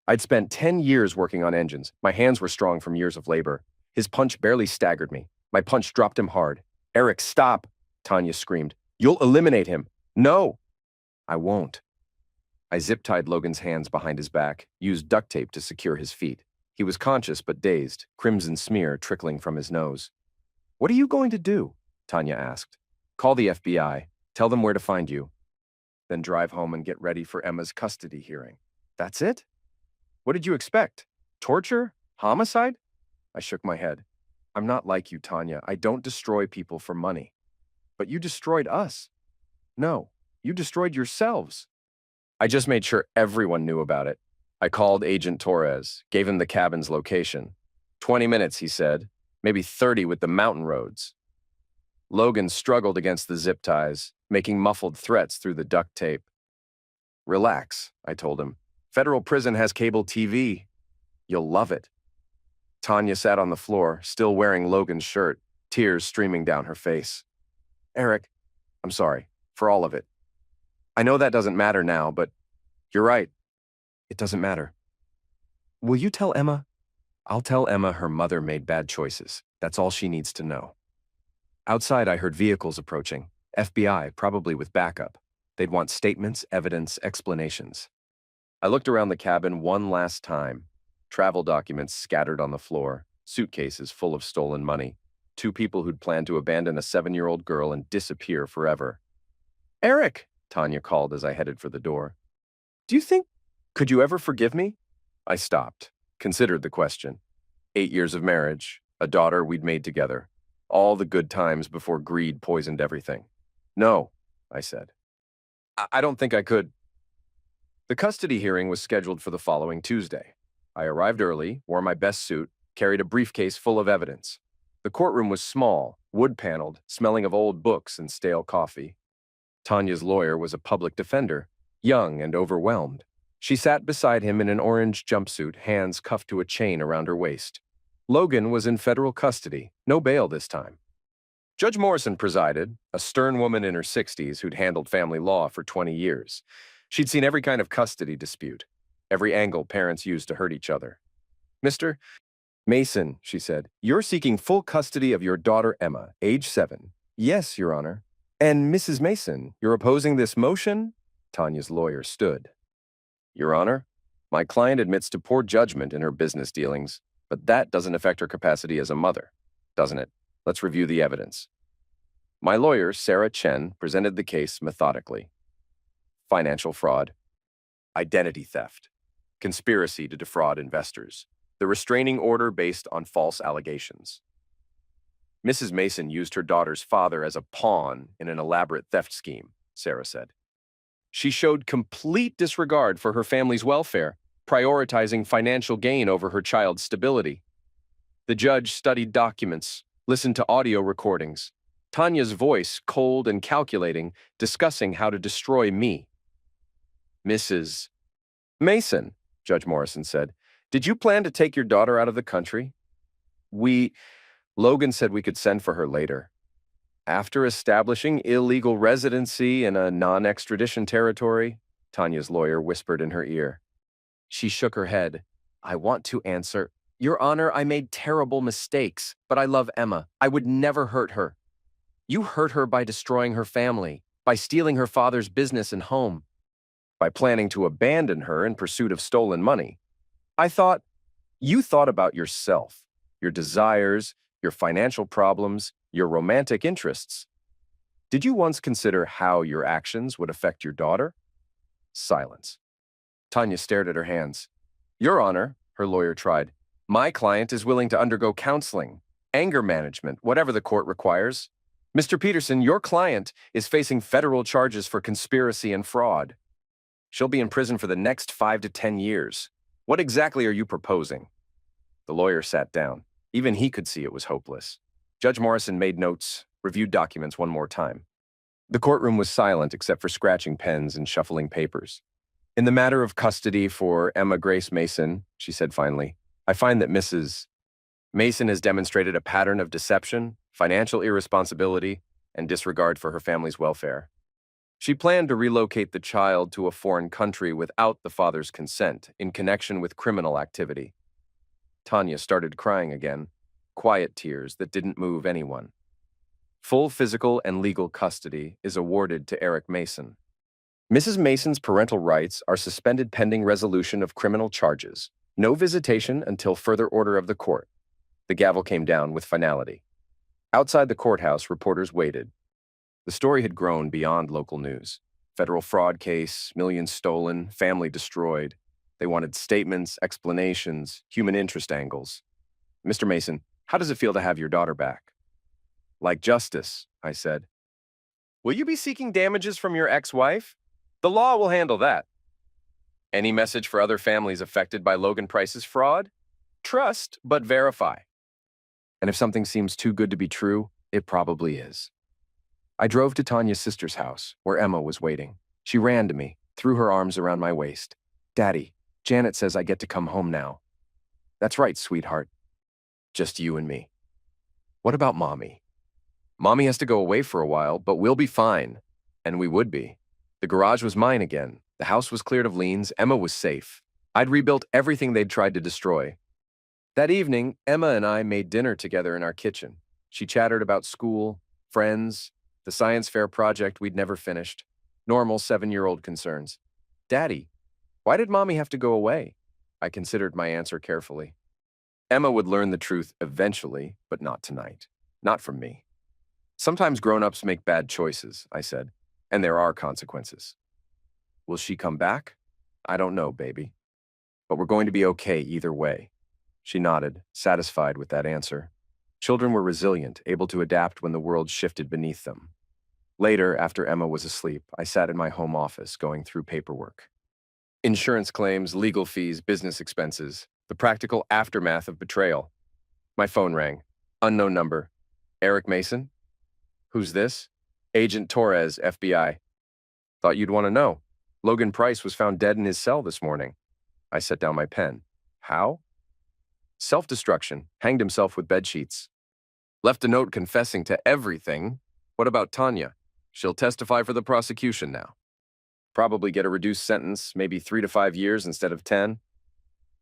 I'd spent 10 years working on engines. My hands were strong from years of labor. His punch barely staggered me. My punch dropped him hard. Eric, stop, Tanya screamed. You'll eliminate him. No, I won't. I zip-tied Logan's hands behind his back, used duct tape to secure his feet. He was conscious but dazed, crimson smear trickling from his nose. What are you going to do? Tanya asked. Call the FBI. Tell them where to find you. Then drive home and get ready for Emma's custody hearing. That's it? What did you expect? Torture? Homicide? I shook my head. I'm not like you, Tanya. I don't destroy people for money. But you destroyed us. No, you destroyed yourselves. I just made sure everyone knew about it. I called Agent Torres, gave him the cabin's location. 20 minutes, he said. Maybe 30 with the mountain roads. Logan struggled against the zip ties, making muffled threats through the duct tape. Relax, I told him. Federal prison has cable TV. You'll love it. Tanya sat on the floor, still wearing Logan's shirt, tears streaming down her face. Eric, I'm sorry, for all of it. I know that doesn't matter now, but you're right. It doesn't matter. Will you tell Emma? I'll tell Emma her mother made bad choices. That's all she needs to know. Outside, I heard vehicles approaching. FBI, probably with backup. They'd want statements, evidence, explanations. I looked around the cabin one last time. Travel documents scattered on the floor, suitcases full of stolen money, 2 people who'd planned to abandon a 7-year-old girl and disappear forever. Eric, Tanya called as I headed for the door. Could you ever forgive me? I stopped, considered the question. 8 years of marriage, a daughter we'd made together, all the good times before greed poisoned everything. No, I said. I don't think I could. The custody hearing was scheduled for the following Tuesday. I arrived early, wore my best suit, carried a briefcase full of evidence. The courtroom was small, wood-paneled, smelling of old books and stale coffee. Tanya's lawyer was a public defender, young and overwhelmed. She sat beside him in an orange jumpsuit, hands cuffed to a chain around her waist. Logan was in federal custody, no bail this time. Judge Morrison presided, a stern woman in her 60s who'd handled family law for 20 years. She'd seen every kind of custody dispute, every angle parents used to hurt each other. Mr. Mason, she said, you're seeking full custody of your daughter Emma, age 7. Yes, Your Honor. And Mrs. Mason, you're opposing this motion? Tanya's lawyer stood. Your Honor, my client admits to poor judgment in her business dealings, but that doesn't affect her capacity as a mother, doesn't it? Let's review the evidence. My lawyer, Sarah Chen, presented the case methodically. Financial fraud, identity theft, conspiracy to defraud investors, the restraining order based on false allegations. Mrs. Mason used her daughter's father as a pawn in an elaborate theft scheme, Sarah said. She showed complete disregard for her family's welfare, prioritizing financial gain over her child's stability. The judge studied documents, listened to audio recordings, Tanya's voice cold and calculating, discussing how to destroy me. Mrs. Mason, Judge Morrison said, did you plan to take your daughter out of the country? Logan said we could send for her later. After establishing illegal residency in a non-extradition territory, Tanya's lawyer whispered in her ear. She shook her head. I want to answer. Your Honor, I made terrible mistakes, but I love Emma. I would never hurt her. You hurt her by destroying her family, by stealing her father's business and home, by planning to abandon her in pursuit of stolen money. You thought about yourself, your desires, your financial problems, your romantic interests. Did you once consider how your actions would affect your daughter? Silence. Tanya stared at her hands. Your Honor, her lawyer tried, my client is willing to undergo counseling, anger management, whatever the court requires. Mr. Peterson, your client is facing federal charges for conspiracy and fraud. She'll be in prison for the next 5 to 10 years. What exactly are you proposing? The lawyer sat down. Even he could see it was hopeless. Judge Morrison made notes, reviewed documents one more time. The courtroom was silent except for scratching pens and shuffling papers. In the matter of custody for Emma Grace Mason, she said finally, I find that Mrs. Mason has demonstrated a pattern of deception, financial irresponsibility, and disregard for her family's welfare. She planned to relocate the child to a foreign country without the father's consent in connection with criminal activity. Tanya started crying again, quiet tears that didn't move anyone. Full physical and legal custody is awarded to Eric Mason. Mrs. Mason's parental rights are suspended pending resolution of criminal charges. No visitation until further order of the court. The gavel came down with finality. Outside the courthouse, reporters waited. The story had grown beyond local news. Federal fraud case, millions stolen, family destroyed. They wanted statements, explanations, human interest angles. Mr. Mason, how does it feel to have your daughter back? Like justice, I said. Will you be seeking damages from your ex-wife? The law will handle that. Any message for other families affected by Logan Price's fraud? Trust, but verify. And if something seems too good to be true, it probably is. I drove to Tanya's sister's house, where Emma was waiting. She ran to me, threw her arms around my waist. Daddy, Janet says I get to come home now. That's right, sweetheart. Just you and me. What about Mommy? Mommy has to go away for a while, but we'll be fine. And we would be. The garage was mine again. The house was cleared of liens. Emma was safe. I'd rebuilt everything they'd tried to destroy. That evening, Emma and I made dinner together in our kitchen. She chattered about school, friends, the science fair project we'd never finished. Normal 7-year-old concerns. Daddy, why did Mommy have to go away? I considered my answer carefully. Emma would learn the truth eventually, but not tonight. Not from me. Sometimes grown-ups make bad choices, I said, and there are consequences. Will she come back? I don't know, baby. But we're going to be okay either way. She nodded, satisfied with that answer. Children were resilient, able to adapt when the world shifted beneath them. Later, after Emma was asleep, I sat in my home office going through paperwork. Insurance claims, legal fees, business expenses, the practical aftermath of betrayal. My phone rang. Unknown number. Eric Mason? Who's this? Agent Torres, FBI. Thought you'd want to know. Logan Price was found dead in his cell this morning. I set down my pen. How? Self-destruction. Hanged himself with bedsheets. Left a note confessing to everything. What about Tanya? She'll testify for the prosecution now. Probably get a reduced sentence, maybe 3 to 5 years instead of 10.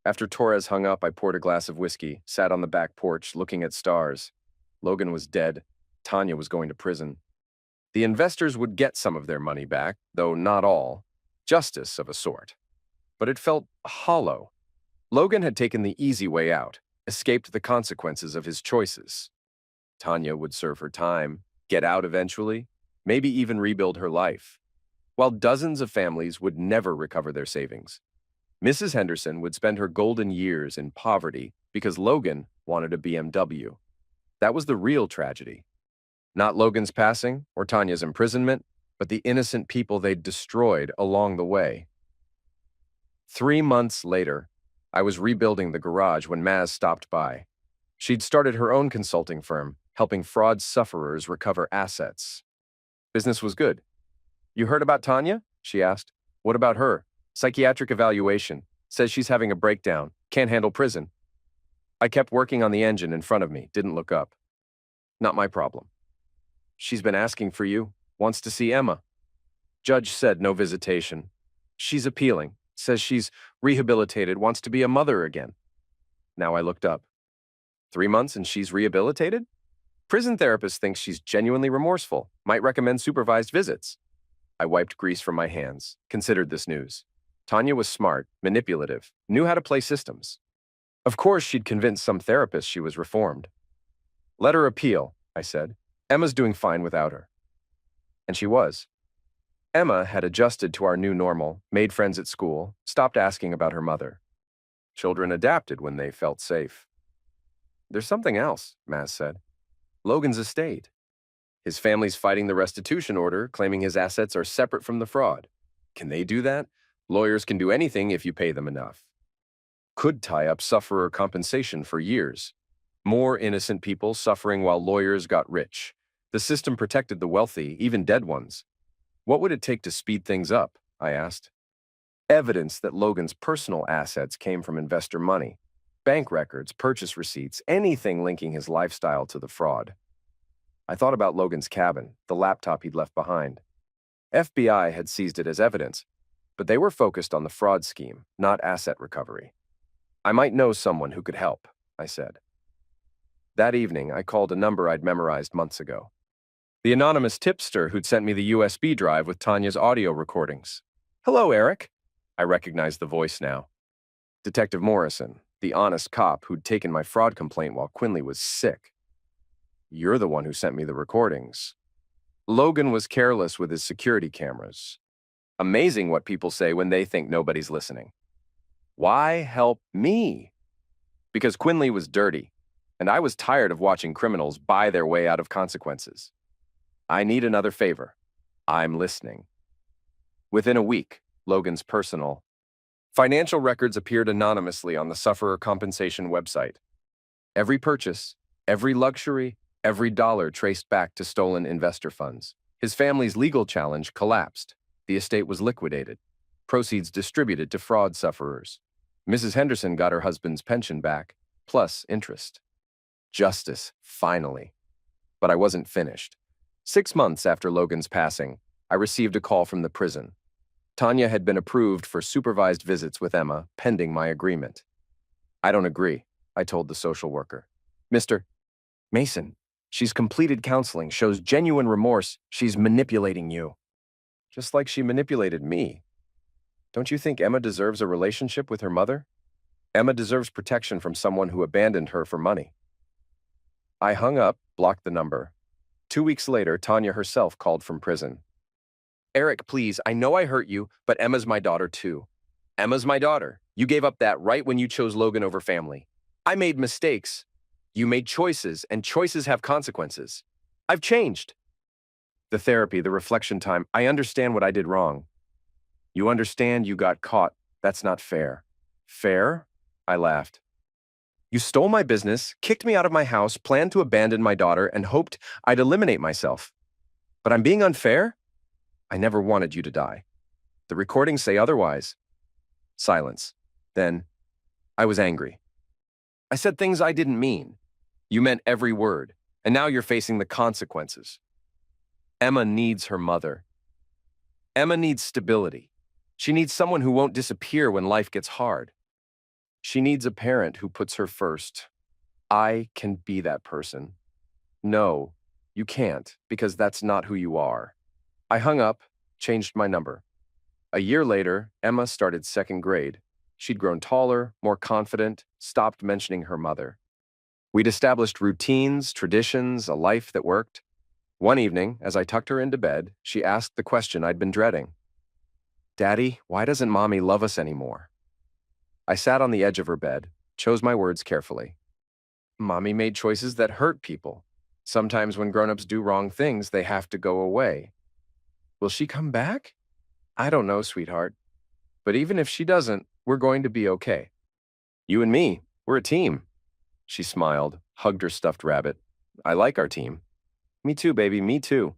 After Torres hung up, I poured a glass of whiskey, sat on the back porch, looking at stars. Logan was dead. Tanya was going to prison. The investors would get some of their money back, though not all. Justice of a sort. But it felt hollow. Logan had taken the easy way out, escaped the consequences of his choices. Tanya would serve her time, get out eventually, maybe even rebuild her life, while dozens of families would never recover their savings. Mrs. Henderson would spend her golden years in poverty because Logan wanted a BMW. That was the real tragedy. Not Logan's passing or Tanya's imprisonment, but the innocent people they'd destroyed along the way. 3 months later, I was rebuilding the garage when Maz stopped by. She'd started her own consulting firm, helping fraud sufferers recover assets. Business was good. "You heard about Tanya?" she asked. "What about her? Psychiatric evaluation. Says she's having a breakdown. Can't handle prison." I kept working on the engine in front of me, didn't look up. "Not my problem." "She's been asking for you. Wants to see Emma." Judge said no visitation. "She's appealing. Says she's rehabilitated, wants to be a mother again." Now I looked up. 3 months and she's rehabilitated? Prison therapist thinks she's genuinely remorseful, might recommend supervised visits. I wiped grease from my hands, considered this news. Tanya was smart, manipulative, knew how to play systems. Of course she'd convinced some therapist she was reformed. "Let her appeal," I said. "Emma's doing fine without her." And she was. Emma had adjusted to our new normal, made friends at school, stopped asking about her mother. Children adapted when they felt safe. "There's something else," Maz said. "Logan's estate. His family's fighting the restitution order, claiming his assets are separate from the fraud. Can they do that? Lawyers can do anything if you pay them enough. Could tie up sufferer compensation for years. More innocent people suffering while lawyers got rich. The system protected the wealthy, even dead ones. What would it take to speed things up?" I asked. Evidence that Logan's personal assets came from investor money. Bank records, purchase receipts, anything linking his lifestyle to the fraud. I thought about Logan's cabin, the laptop he'd left behind. FBI had seized it as evidence, but they were focused on the fraud scheme, not asset recovery. "I might know someone who could help," I said. That evening, I called a number I'd memorized months ago. The anonymous tipster who'd sent me the USB drive with Tanya's audio recordings. "Hello, Eric." I recognized the voice now. Detective Morrison, the honest cop who'd taken my fraud complaint while Quinley was sick. "You're the one who sent me the recordings." Logan was careless with his security cameras. Amazing what people say when they think nobody's listening. Why help me? Because Quinley was dirty, and I was tired of watching criminals buy their way out of consequences. I need another favor. I'm listening. Within a week, Logan's personal financial records appeared anonymously on the sufferer compensation website. Every purchase, every luxury, every dollar traced back to stolen investor funds. His family's legal challenge collapsed. The estate was liquidated. Proceeds distributed to fraud sufferers. Mrs. Henderson got her husband's pension back, plus interest. Justice, finally. But I wasn't finished. 6 months after Logan's passing, I received a call from the prison. Tanya had been approved for supervised visits with Emma, pending my agreement. "I don't agree," I told the social worker. "Mr. Mason, she's completed counseling, shows genuine remorse. She's manipulating you." Just like she manipulated me. Don't you think Emma deserves a relationship with her mother? Emma deserves protection from someone who abandoned her for money. I hung up, blocked the number. 2 weeks later, Tanya herself called from prison. "Eric, please, I know I hurt you, but Emma's my daughter too. Emma's my daughter. You gave up that right when you chose Logan over family. I made mistakes. You made choices, and choices have consequences. I've changed. The therapy, the reflection time, I understand what I did wrong. You understand you got caught. That's not fair." "Fair?" I laughed. "You stole my business, kicked me out of my house, planned to abandon my daughter, and hoped I'd eliminate myself. But I'm being unfair? I never wanted you to die. The recordings say otherwise." Silence. Then, I was angry. "I said things I didn't mean. You meant every word, and now you're facing the consequences. Emma needs her mother. Emma needs stability. She needs someone who won't disappear when life gets hard. She needs a parent who puts her first. I can be that person. No, You can't, because that's not who you are. I hung up, changed my number. A year later, Emma started second grade. She'd grown taller, more confident, stopped mentioning her mother. We'd established routines, traditions, a life that worked. One evening, as I tucked her into bed, she asked the question I'd been dreading. "Daddy, why doesn't Mommy love us anymore?" I sat on the edge of her bed, chose my words carefully. Mommy made choices that hurt people. Sometimes when grown-ups do wrong things, they have to go away. Will she come back? I don't know, sweetheart. But even if she doesn't, we're going to be okay. You and me, we're a team. She smiled, hugged her stuffed rabbit. I like our team. Me too, baby, me too.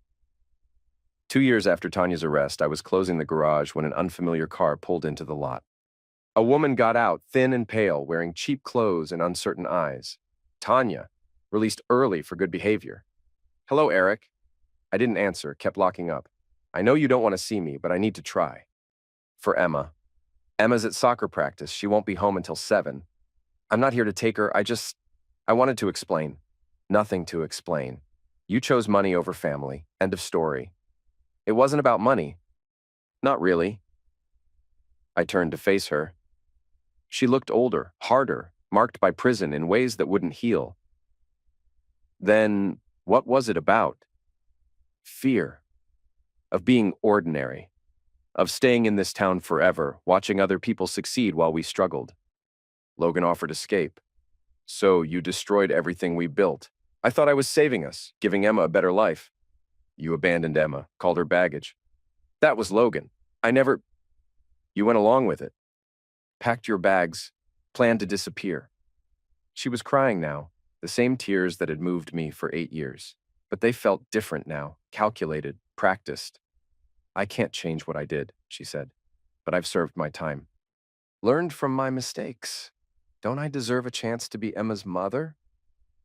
2 years after Tanya's arrest, I was closing the garage when an unfamiliar car pulled into the lot. A woman got out, thin and pale, wearing cheap clothes and uncertain eyes. Tanya, released early for good behavior. "Hello, Eric." I didn't answer, kept locking up. "I know you don't want to see me, but I need to try." For Emma. Emma's at soccer practice. She won't be home until 7. I'm not here to take her. I wanted to explain. Nothing to explain. You chose money over family. End of story. It wasn't about money. Not really. I turned to face her. She looked older, harder, marked by prison in ways that wouldn't heal. Then, what was it about? Fear. Of being ordinary. Of staying in this town forever, watching other people succeed while we struggled. Logan offered escape. "So you destroyed everything we built. I thought I was saving us, giving Emma a better life. You abandoned Emma, called her baggage. That was Logan. You went along with it. Packed your bags, planned to disappear." She was crying now, the same tears that had moved me for 8 years. But they felt different now, calculated, practiced. "I can't change what I did," she said, "but I've served my time. Learned from my mistakes. Don't I deserve a chance to be Emma's mother?"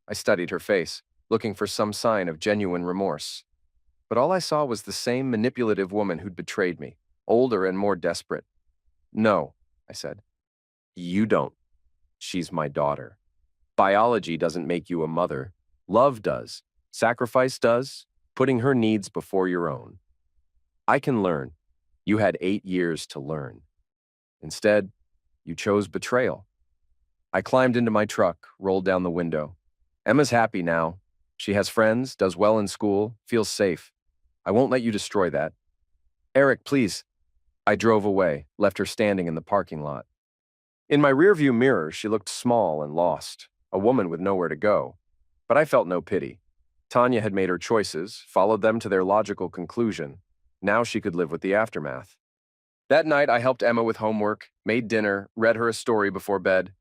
I studied her face, looking for some sign of genuine remorse. But all I saw was the same manipulative woman who'd betrayed me, older and more desperate. "No," I said. "You don't. She's my daughter. Biology doesn't make you a mother. Love does. Sacrifice does. Putting her needs before your own. I can learn. You had 8 years to learn. Instead, you chose betrayal." I climbed into my truck, rolled down the window. Emma's happy now. She has friends, does well in school, feels safe. I won't let you destroy that. "Eric, please." I drove away, left her standing in the parking lot. In my rearview mirror, she looked small and lost, a woman with nowhere to go. But I felt no pity. Tanya had made her choices, followed them to their logical conclusion. Now she could live with the aftermath. That night, I helped Emma with homework, made dinner, read her a story before bed.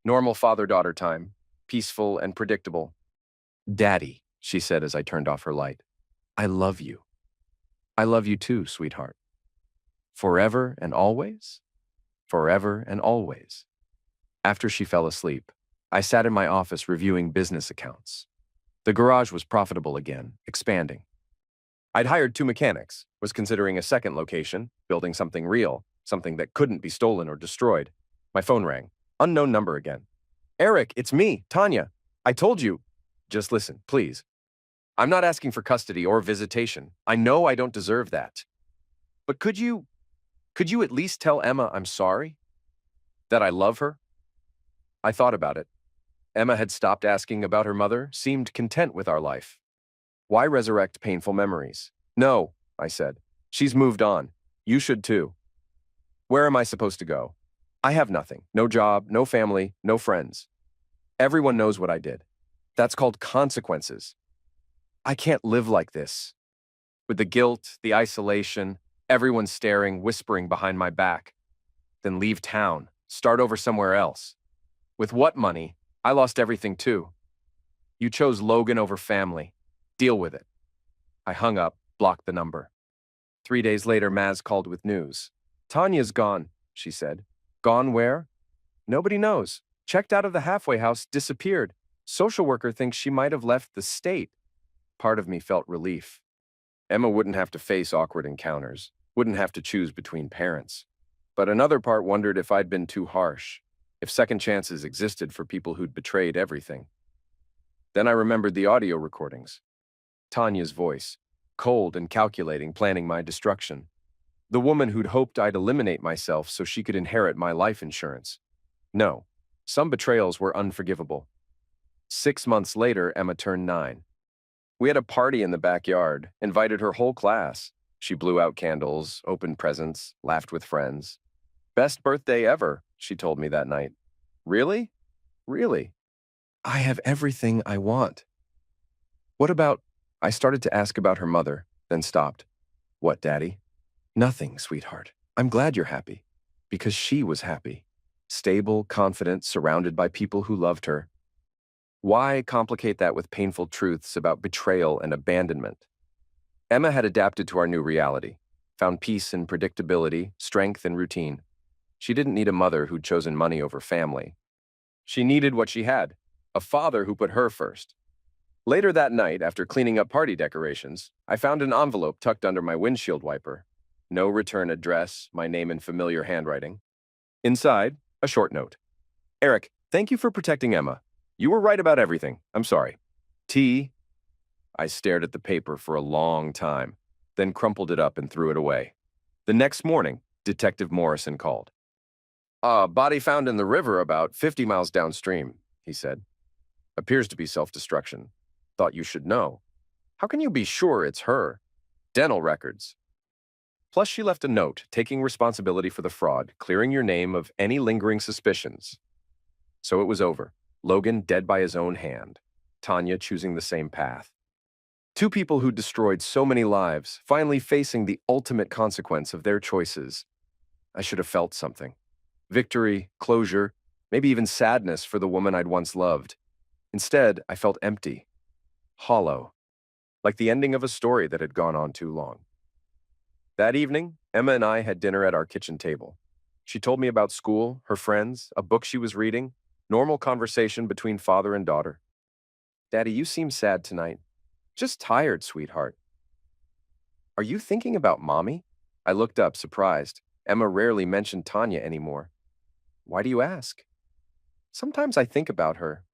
Normal father-daughter time, peaceful and predictable. "Daddy," she said as I turned off her light, "I love you. I love you too, sweetheart. Forever and always? Forever and always." After she fell asleep, I sat in my office reviewing business accounts. The garage was profitable again, expanding. I'd hired 2 mechanics, was considering a second location, building something real, something that couldn't be stolen or destroyed. My phone rang. Unknown number again. "Eric, it's me, Tanya. I told you." "Just listen, please. I'm not asking for custody or visitation. I know I don't deserve that. But could you at least tell Emma I'm sorry? That I love her?" I thought about it. Emma had stopped asking about her mother, seemed content with our life. Why resurrect painful memories? "No," I said. "She's moved on. You should too." "Where am I supposed to go? I have nothing. No job, no family, no friends. Everyone knows what I did. That's called consequences. I can't live like this. With the guilt, the isolation, everyone staring, whispering behind my back. Then leave town, start over somewhere else. With what money? I lost everything too. You chose Logan over family. Deal with it." I hung up, blocked the number. 3 days later, Maz called with news. "Tanya's gone," she said. "Gone where?" "Nobody knows. Checked out of the halfway house, disappeared. Social worker thinks she might have left the state." Part of me felt relief. Emma wouldn't have to face awkward encounters, wouldn't have to choose between parents. But another part wondered if I'd been too harsh, if second chances existed for people who'd betrayed everything. Then I remembered the audio recordings. Tanya's voice, cold and calculating, planning my destruction. The woman who'd hoped I'd eliminate myself so she could inherit my life insurance. No, some betrayals were unforgivable. 6 months later, Emma turned 9. We had a party in the backyard, invited her whole class. She blew out candles, opened presents, laughed with friends. Best birthday ever, she told me that night. Really? Really? I have everything I want. What about? I started to ask about her mother, then stopped. What, Daddy? Nothing, sweetheart. I'm glad you're happy. Because she was happy. Stable, confident, surrounded by people who loved her. Why complicate that with painful truths about betrayal and abandonment? Emma had adapted to our new reality, found peace in predictability, strength in routine. She didn't need a mother who'd chosen money over family. She needed what she had, a father who put her first. Later that night, after cleaning up party decorations, I found an envelope tucked under my windshield wiper. No return address, my name in familiar handwriting. Inside, a short note. Eric, thank you for protecting Emma. You were right about everything. I'm sorry. T. I stared at the paper for a long time, then crumpled it up and threw it away. The next morning, Detective Morrison called. A body found in the river about 50 miles downstream, he said. Appears to be self-destruction. Thought you should know. How can you be sure it's her? Dental records. Plus, she left a note taking responsibility for the fraud, clearing your name of any lingering suspicions. So it was over. Logan dead by his own hand. Tanya choosing the same path. Two people who destroyed so many lives, finally facing the ultimate consequence of their choices. I should have felt something. Victory, closure, maybe even sadness for the woman I'd once loved. Instead, I felt empty. Hollow. Like the ending of a story that had gone on too long. That evening, Emma and I had dinner at our kitchen table. She told me about school, her friends, a book she was reading, normal conversation between father and daughter. Daddy, you seem sad tonight. Just tired, sweetheart. Are you thinking about Mommy? I looked up, surprised. Emma rarely mentioned Tanya anymore. Why do you ask? Sometimes I think about her.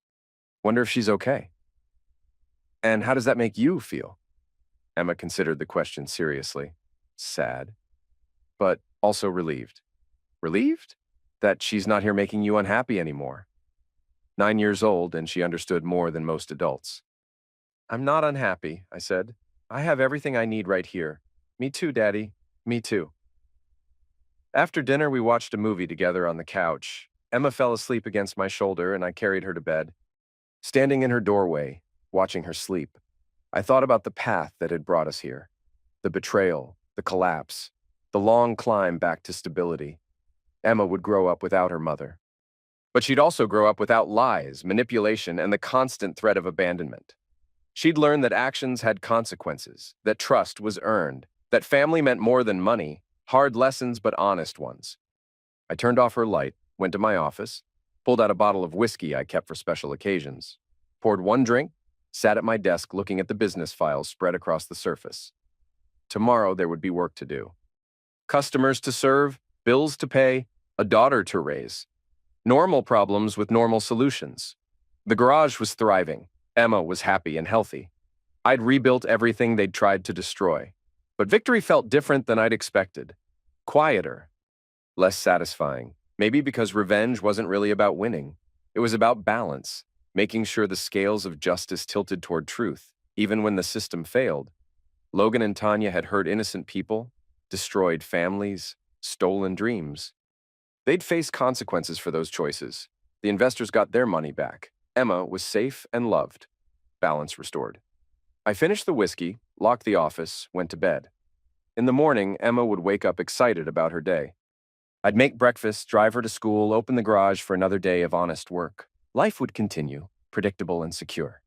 Wonder if she's okay. And how does that make you feel? Emma considered the question seriously. Sad, but also relieved. Relieved? That she's not here making you unhappy anymore. 9 years old, and she understood more than most adults. I'm not unhappy, I said. I have everything I need right here. Me too, Daddy. Me too. After dinner, we watched a movie together on the couch. Emma fell asleep against my shoulder, and I carried her to bed. Standing in her doorway, watching her sleep, I thought about the path that had brought us here. The betrayal, the collapse, the long climb back to stability. Emma would grow up without her mother. But she'd also grow up without lies, manipulation, and the constant threat of abandonment. She'd learn that actions had consequences, that trust was earned, that family meant more than money, hard lessons but honest ones. I turned off her light, went to my office, pulled out a bottle of whiskey I kept for special occasions, poured one drink, sat at my desk looking at the business files spread across the surface. Tomorrow there would be work to do. Customers to serve, bills to pay, a daughter to raise. Normal problems with normal solutions. The garage was thriving. Emma was happy and healthy. I'd rebuilt everything they'd tried to destroy. But victory felt different than I'd expected. Quieter. Less satisfying. Maybe because revenge wasn't really about winning. It was about balance, making sure the scales of justice tilted toward truth, even when the system failed. Logan and Tanya had hurt innocent people, destroyed families, stolen dreams. They'd face consequences for those choices. The investors got their money back. Emma was safe and loved. Balance restored. I finished the whiskey, locked the office, went to bed. In the morning, Emma would wake up excited about her day. I'd make breakfast, drive her to school, open the garage for another day of honest work. Life would continue, predictable and secure.